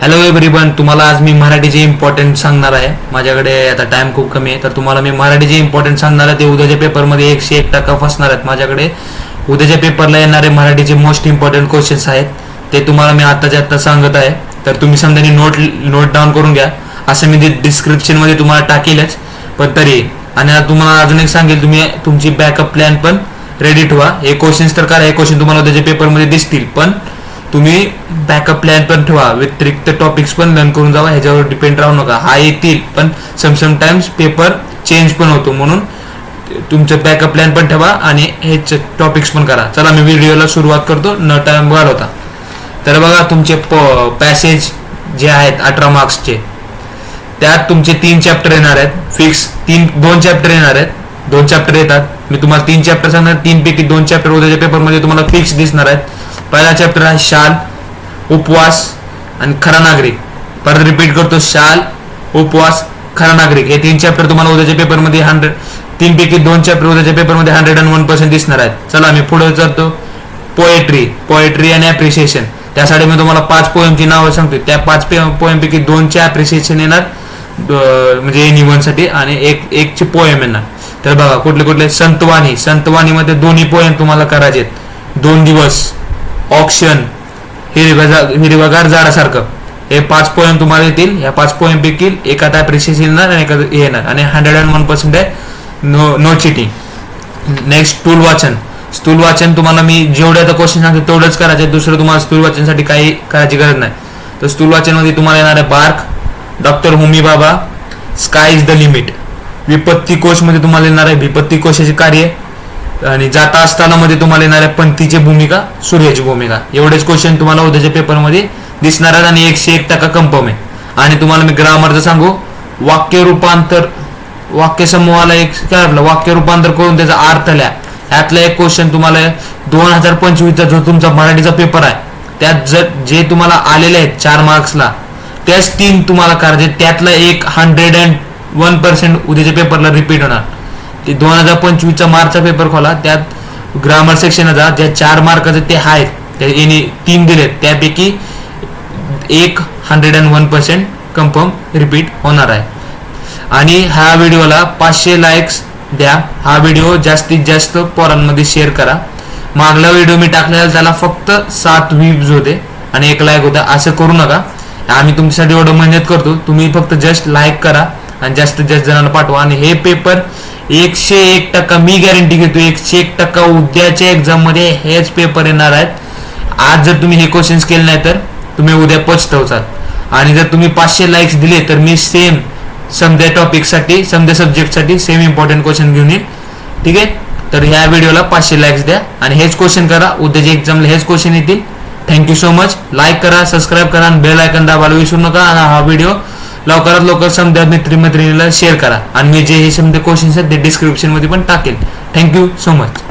Hello everyone, तुम्हाला आज मी मराठीचे इम्पॉर्टंट सांगणार आहे. माझ्याकडे आता टाइम खूप कमी आहे, तर तुम्हाला मी मराठीचे इम्पॉर्टंट सांगणार आहे. ते उद्याच्या पेपरमध्ये 101% फसणार आहेत. माझ्याकडे उद्याच्या पेपरला येणारे मराठीचे मोस्ट इम्पॉर्टंट क्वेश्चन्स आहेत, ते तुम्हाला मी आत्ता सांगत आहे. तर तुम्ही समजा नोट डाऊन करून घ्या. असं मी डिस्क्रिप्शनमध्ये तुम्हाला टाकेलच, पण तरी. आणि आता तुम्हाला अजून एक सांगेल, तुम्ही तुमची बॅकअप प्लॅन पण रेडी ठेवा. हे क्वेश्चन्स तर करा, हे क्वेश्चन तुम्हाला उद्याच्या पेपरमध्ये दिसतील, पण तुम्ही बॅकअप प्लॅन पण ठेवा. व्यतिरिक्त टॉपिक्स पण लर्न करून जावा. ह्याच्यावर डिपेंड राहू नका. हा येतील, पण समटाइम्स पेपर चेंज पण होतो, म्हणून तुमचं बॅकअप प्लॅन पण ठेवा आणि हे टॉपिक्स पण करा. चला मी व्हिडिओला सुरुवात करतो, न टाइम घालवता. तर बघा, तुमचे पॅसेज जे आहेत 18 मार्क्सचे, त्यात तुमचे 3 चॅप्टर येणार आहेत. फिक्स 2 चॅप्टर येणार आहेत. 2 चॅप्टर येतात. मी तुम्हाला 3 चॅप्टर सांगणार. 3 पैकी 2 चॅप्टर उद्याच्या पेपरमध्ये तुम्हाला फिक्स दिसणार आहेत. पहिला चॅप्टर आहे शाल, उपवास आणि खरा नागरिक. परत रिपीट करतो, शाल, उपवास, खरा नागरिक. हे 3 चॅप्टर तुम्हाला उद्याच्या पेपरमध्ये 3 पैकी 2 चॅप्टर उद्याच्या पेपरमध्ये 101% दिसणार आहेत. चला मी पुढे जातो. पोएट्री आणि अप्रिसिएशन. त्यासाठी मी तुम्हाला 5 पोएमची नावं सांगतो. त्या 5 पोएम पैकी 2चे अप्रिसिएशन येणार, म्हणजे एनिवन साठी, आणि एकची पोएम येणार. तर बघा, कुठले संतवाणीमध्ये दोन्ही पोएम तुम्हाला करायचे आहेत. 2 दिवस, ऑक्शन, हिरवगार झाडासारखं, हे 5 पोएम तुम्हाला येतील. या 5 पोएम पैकी एखादा अप्रिसिएशन येणार आणि एखादं येणार, आणि 101% आहे. No cheating. नेक्स्ट, स्थूल वाचन तुम्हाला मी जेवढे आता क्वेश्चन सांगते तेवढंच करायचे. दुसरं तुम्हाला स्थूल वाचनसाठी काही करायची गरज नाही. तर स्थूल वाचन मध्ये तुम्हाला येणार आहे बार्क, डॉक्टर होमी बाबा, स्काय इज द लिमिट. विपत्ती कोश मध्ये तुम्हाला येणार आहे विपत्ती कोशाचे कार्य, आणि जाता असताना मध्ये तुम्हाला येणार आहे पंथीची भूमिका, सूर्याची भूमिका. एवढेच क्वेश्चन तुम्हाला उद्याच्या पेपरमध्ये दिसणार आहेत, आणि 101% कन्फर्म आहे. आणि तुम्हाला मी ग्रामरचं सांगू, वाक्य समूहाला एक काय आपलं वाक्य रूपांतर करून त्याचा अर्थ लिहा. ह्यातला एक क्वेश्चन तुम्हाला 2025चा जो तुमचा मराठीचा पेपर आहे, त्यात जर जे तुम्हाला आलेले आहेत 4 मार्क्सला, त्याच 3 तुम्हाला करायचे. त्यातला एक 101% उद्याच्या पेपरला रिपीट होणार. ते 2025चा मार्चचा पेपर खोला, त्यात ग्रामर सेक्शन जा, ज्या 4 मार्काचे ते आहेत, त्याने 3 दिलेत, त्यापैकी 101% कन्फर्म रिपीट होणार आहे. आणि ह्या व्हिडिओला 500 लाईक्स द्या. हा व्हिडिओ जास्तीत जास्त पोरांमध्ये शेअर करा. मागला व्हिडिओ मी टाकलेला त्याला फक्त 7 व्ह्यूज होते आणि 1 लाईक होता. असं करू नका. आम्ही तुमच्यासाठी एवढं मेहनत करतो. तुम्ही फक्त जस्ट लाईक करा आणि जास्तीत जास्त जणांना पाठवा. आणि हे पेपर 101% मी गॅरंटी घेतो, 101% उद्याच्या एक्झाम मध्ये हेच पेपर येणार आहेत. आज जर तुम्ही हे क्वेश्चन्स केले नाही तर तुम्ही उद्या पछतावचाल. आणि जर तुम्ही 500 लाईक्स दिले तर मी सेम समजा टॉपिकसाठी, समजा सब्जेक्टसाठी सेम इम्पॉर्टंट क्वेश्चन घेऊन येईल. ठीक आहे. तर ह्या व्हिडिओला 500 लाईक्स द्या आणि हेच क्वेश्चन करा. उद्याच्या एक्झामला हेच क्वेश्चन येतील. Thank you so much. लाईक करा, सबस्क्राईब करा आणि बेल आयकॉन दाबायला विसरू नका. आणि हा व्हिडिओ लवकरात लवकर समजा मैत्रिणीला शेअर करा. आणि मी जे हे समजा क्वेश्चन्स आहेत ते डिस्क्रिप्शन मध्ये पण टाकेल. Thank you so much.